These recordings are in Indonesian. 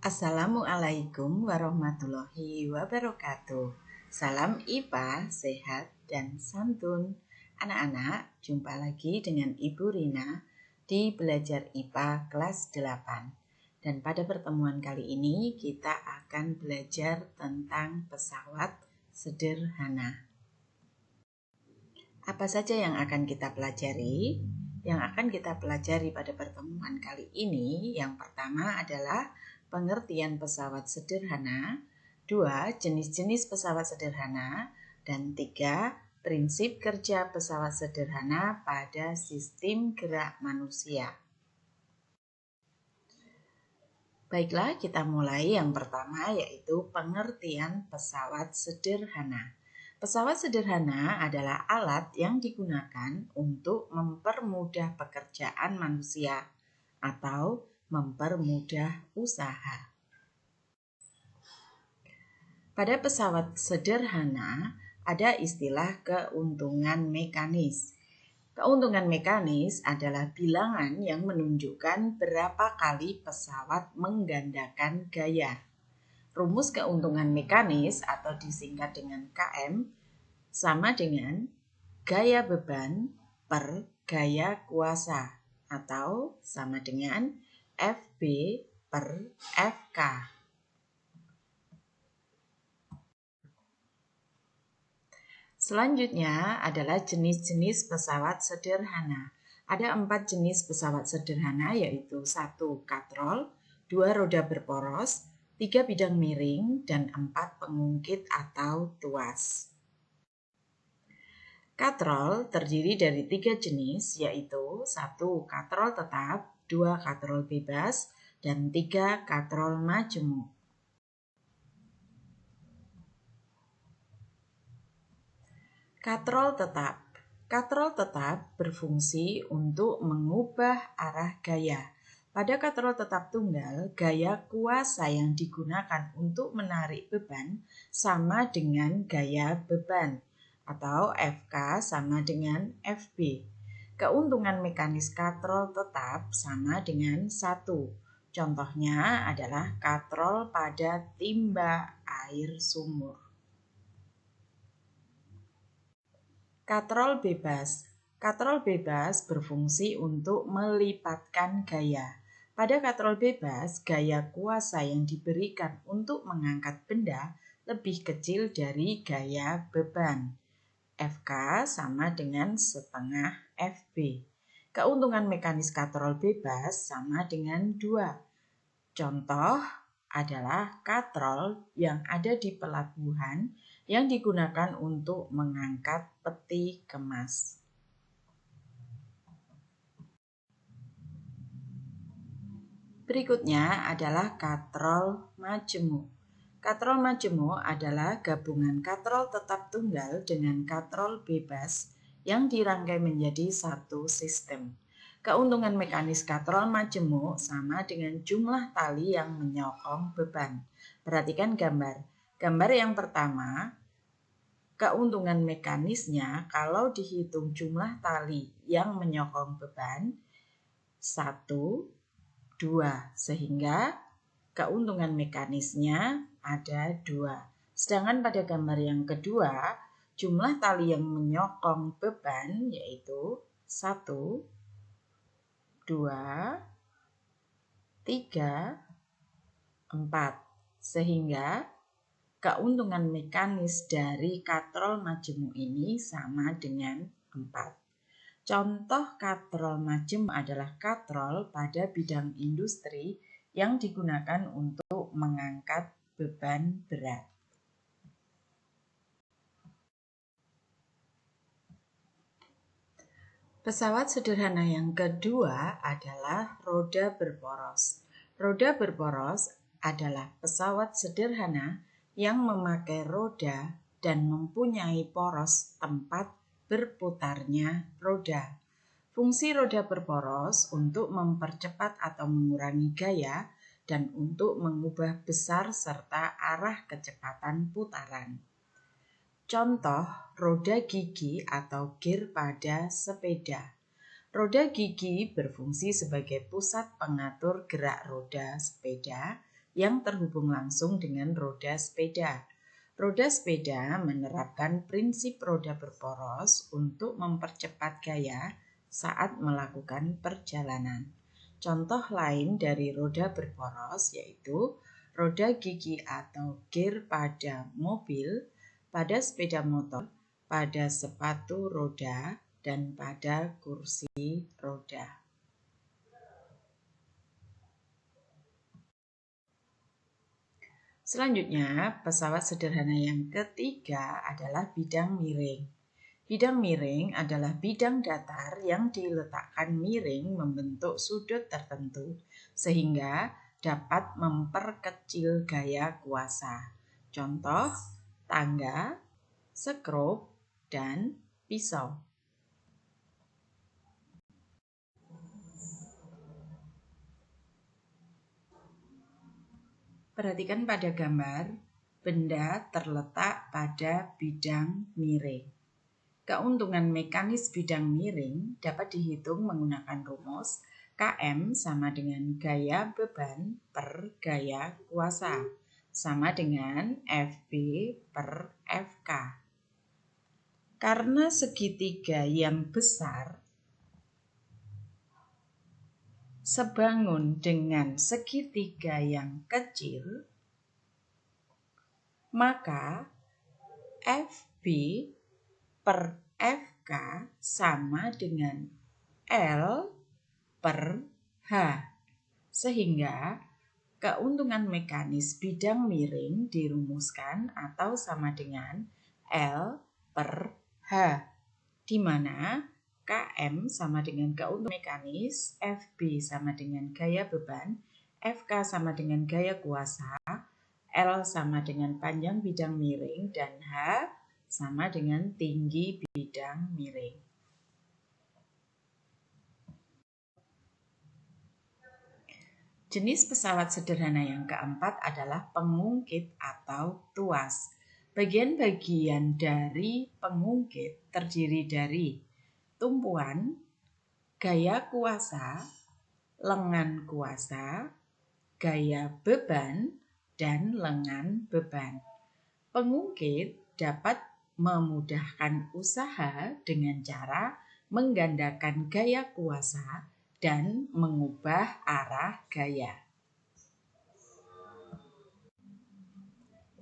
Assalamualaikum warahmatullahi wabarakatuh. Salam IPA, sehat dan santun. Anak-anak, jumpa lagi dengan Ibu Rina di Belajar IPA kelas 8. Dan pada pertemuan kali ini kita akan belajar tentang pesawat sederhana. Apa saja yang akan kita pelajari? Yang akan kita pelajari pada pertemuan kali ini, yang pertama adalah pengertian pesawat sederhana, 2. Jenis-jenis pesawat sederhana, dan 3. Prinsip kerja pesawat sederhana pada sistem gerak manusia. Baiklah, kita mulai yang pertama, yaitu pengertian pesawat sederhana. Pesawat sederhana adalah alat yang digunakan untuk mempermudah pekerjaan manusia atau mempermudah usaha. Pada pesawat sederhana ada istilah keuntungan mekanis. Keuntungan mekanis adalah bilangan yang menunjukkan berapa kali pesawat menggandakan gaya. Rumus keuntungan mekanis atau disingkat dengan KM sama dengan gaya beban per gaya kuasa atau sama dengan FB per FK. Selanjutnya adalah jenis-jenis pesawat sederhana. Ada 4 jenis pesawat sederhana, yaitu 1. Katrol, 2. Roda berporos, 3. Bidang miring, dan 4. Pengungkit atau tuas. Katrol terdiri dari 3 jenis, yaitu 1. Katrol tetap, 2. Katrol bebas, dan 3. katrol majemuk. Katrol tetap. Katrol tetap berfungsi untuk mengubah arah gaya. Pada katrol tetap tunggal, gaya kuasa yang digunakan untuk menarik beban sama dengan gaya beban atau FK sama dengan FB. Keuntungan mekanis katrol tetap sama dengan 1. Contohnya adalah katrol pada timba air sumur. Katrol bebas. Katrol bebas berfungsi untuk melipatkan gaya. Pada katrol bebas, gaya kuasa yang diberikan untuk mengangkat benda lebih kecil dari gaya beban. FK sama dengan setengah FB. Keuntungan mekanis katrol bebas sama dengan 2. Contoh adalah katrol yang ada di pelabuhan yang digunakan untuk mengangkat peti kemas. Berikutnya adalah katrol majemuk. Katrol majemuk adalah gabungan katrol tetap tunggal dengan katrol bebas yang dirangkai menjadi satu sistem. Keuntungan mekanis katrol majemuk sama dengan jumlah tali yang menyokong beban. Perhatikan gambar. Gambar yang pertama, keuntungan mekanisnya kalau dihitung jumlah tali yang menyokong beban 1, 2, sehingga keuntungan mekanisnya ada 2. Sedangkan pada gambar yang kedua, jumlah tali yang menyokong beban yaitu 1, 2, 3, 4, sehingga keuntungan mekanis dari katrol majemuk ini sama dengan 4. Contoh katrol majemuk adalah katrol pada bidang industri yang digunakan untuk mengangkat beban berat. Pesawat sederhana yang kedua adalah roda berporos. Roda berporos adalah pesawat sederhana yang memakai roda dan mempunyai poros tempat berputarnya roda. Fungsi roda berporos untuk mempercepat atau mengurangi gaya dan untuk mengubah besar serta arah kecepatan putaran. Contoh, roda gigi atau gear pada sepeda. Roda gigi berfungsi sebagai pusat pengatur gerak roda sepeda yang terhubung langsung dengan roda sepeda. Roda sepeda menerapkan prinsip roda berporos untuk mempercepat gaya saat melakukan perjalanan. Contoh lain dari roda berporos yaitu roda gigi atau gear pada mobil, pada sepeda motor, pada sepatu roda, dan pada kursi roda. Selanjutnya, pesawat sederhana yang ketiga adalah bidang miring. Bidang miring adalah bidang datar yang diletakkan miring membentuk sudut tertentu sehingga dapat memperkecil gaya kuasa. Contoh, tangga, skrup, dan pisau. Perhatikan pada gambar, benda terletak pada bidang miring. Keuntungan mekanis bidang miring dapat dihitung menggunakan rumus Km sama dengan gaya beban per gaya kuasa, sama dengan Fb per Fk. Karena segitiga yang besar sebangun dengan segitiga yang kecil, maka Fb per Fk sama dengan L per H. Sehingga keuntungan mekanis bidang miring dirumuskan atau sama dengan L per H, di mana Km sama dengan keuntungan mekanis, Fb sama dengan gaya beban, Fk sama dengan gaya kuasa, L sama dengan panjang bidang miring, dan H sama dengan tinggi bidang miring. Jenis pesawat sederhana yang keempat adalah pengungkit atau tuas. Bagian-bagian dari pengungkit terdiri dari tumpuan, gaya kuasa, lengan kuasa, gaya beban, dan lengan beban. Pengungkit dapat memudahkan usaha dengan cara menggandakan gaya kuasa dan mengubah arah gaya.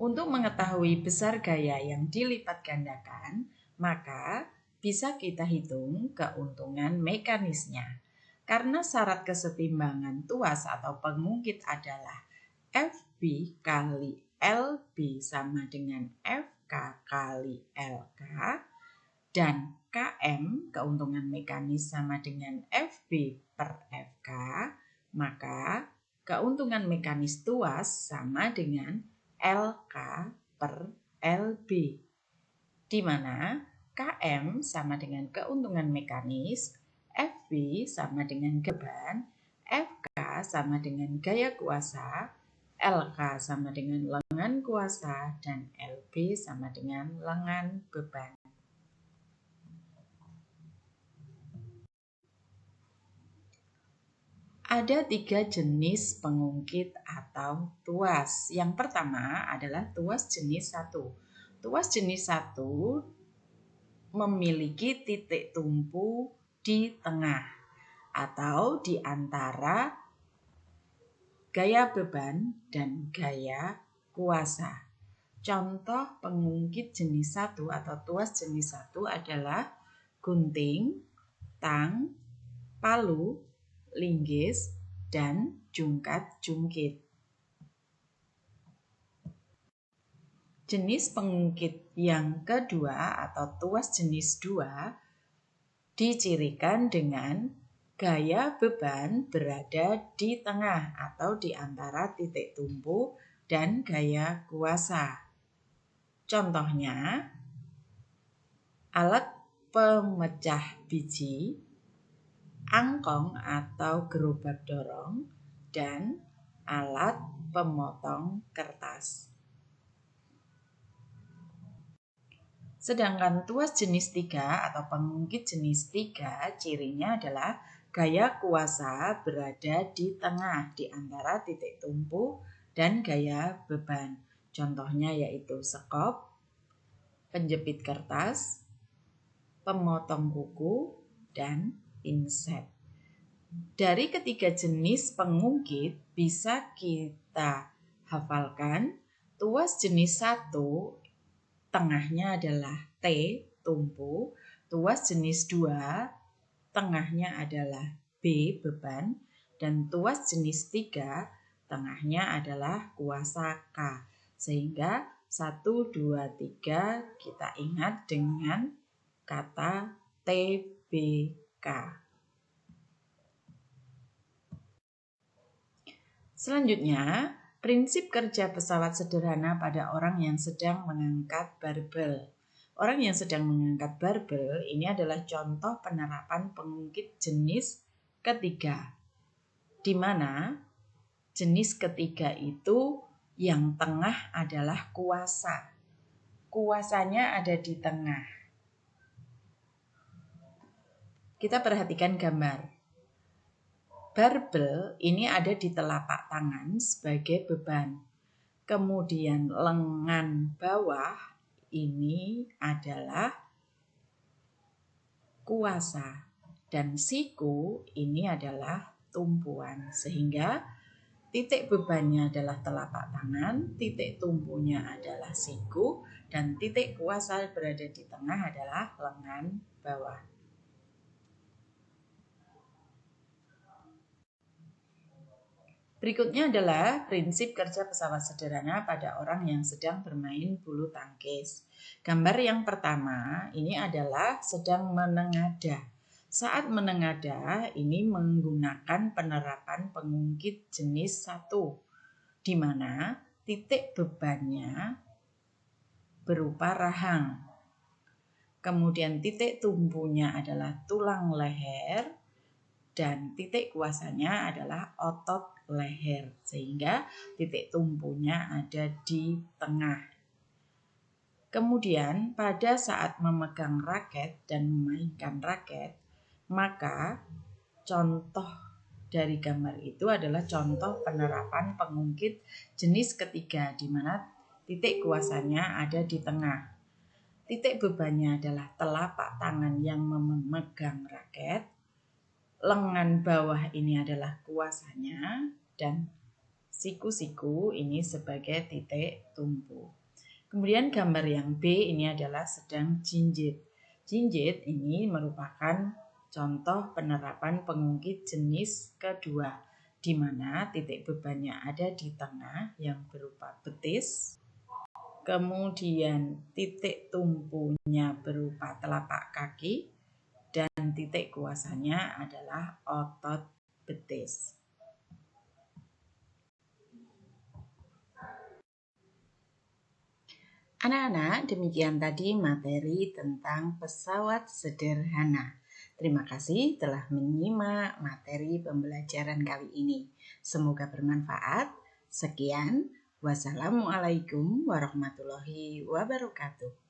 Untuk mengetahui besar gaya yang dilipat gandakan, maka bisa kita hitung keuntungan mekanisnya. Karena syarat kesetimbangan tuas atau pengungkit adalah Fb kali Lb sama dengan Fk kali Lk, dan Km keuntungan mekanis sama dengan Fb per Fk, maka keuntungan mekanis tuas sama dengan Lk per Lb, di mana Km sama dengan keuntungan mekanis, Fb sama dengan beban, Fk sama dengan gaya kuasa, Lk sama dengan lengan kuasa, dan Lb sama dengan lengan beban. Ada 3 jenis pengungkit atau tuas. Yang pertama adalah tuas jenis 1. Tuas jenis 1 memiliki titik tumpu di tengah atau di antara gaya beban dan gaya kuasa. Contoh pengungkit jenis 1 atau tuas jenis 1 adalah gunting, tang, palu, linggis, dan jungkat-jungkit. Jenis pengungkit yang kedua atau tuas jenis 2 dicirikan dengan gaya beban berada di tengah atau di antara titik tumpu dan gaya kuasa. Contohnya, alat pemecah biji, angkong atau gerobak dorong, dan alat pemotong kertas. Sedangkan tuas jenis 3 atau pengungkit jenis 3 cirinya adalah gaya kuasa berada di tengah di antara titik tumpu dan gaya beban. Contohnya yaitu sekop, penjepit kertas, pemotong kuku, dan pinset. Dari ketiga jenis pengungkit bisa kita hafalkan. Tuas jenis 1 tengahnya adalah T, tumpu. Tuas jenis 2 tengahnya adalah B, beban. Dan tuas jenis 3 tengahnya adalah kuasa K. Sehingga 1, 2, 3 kita ingat dengan kata TBK. Selanjutnya, prinsip kerja pesawat sederhana pada orang yang sedang mengangkat barbel. Orang yang sedang mengangkat barbel ini adalah contoh penerapan pengungkit jenis ketiga, di mana jenis ketiga itu yang tengah adalah kuasa. Kuasanya ada di tengah. Kita perhatikan gambar. Barbel ini ada di telapak tangan sebagai beban. Kemudian lengan bawah ini adalah kuasa. Dan siku ini adalah tumpuan. Sehingga titik bebannya adalah telapak tangan, titik tumpunya adalah siku, dan titik kuasa berada di tengah adalah lengan bawah. Berikutnya adalah prinsip kerja pesawat sederhana pada orang yang sedang bermain bulu tangkis. Gambar yang pertama ini adalah sedang menengadah. Saat menengadah ini menggunakan penerapan pengungkit jenis 1, di mana titik bebannya berupa rahang. Kemudian titik tumpunya adalah tulang leher dan titik kuasanya adalah otot leher, sehingga titik tumpunya ada di tengah. Kemudian pada saat memegang raket dan memainkan raket, maka contoh dari gambar itu adalah contoh penerapan pengungkit jenis ketiga, di mana titik kuasanya ada di tengah. Titik bebannya adalah telapak tangan yang memegang raket. Lengan bawah ini adalah kuasanya dan siku-siku ini sebagai titik tumpu. Kemudian gambar yang B ini adalah sedang jinjit. Jinjit ini merupakan contoh penerapan pengungkit jenis kedua, di mana titik bebannya ada di tengah yang berupa betis. Kemudian titik tumpunya berupa telapak kaki. Dan titik kuasanya adalah otot betis. Anak-anak, demikian tadi materi tentang pesawat sederhana. Terima kasih telah menyimak materi pembelajaran kali ini. Semoga bermanfaat. Sekian, wassalamualaikum warahmatullahi wabarakatuh.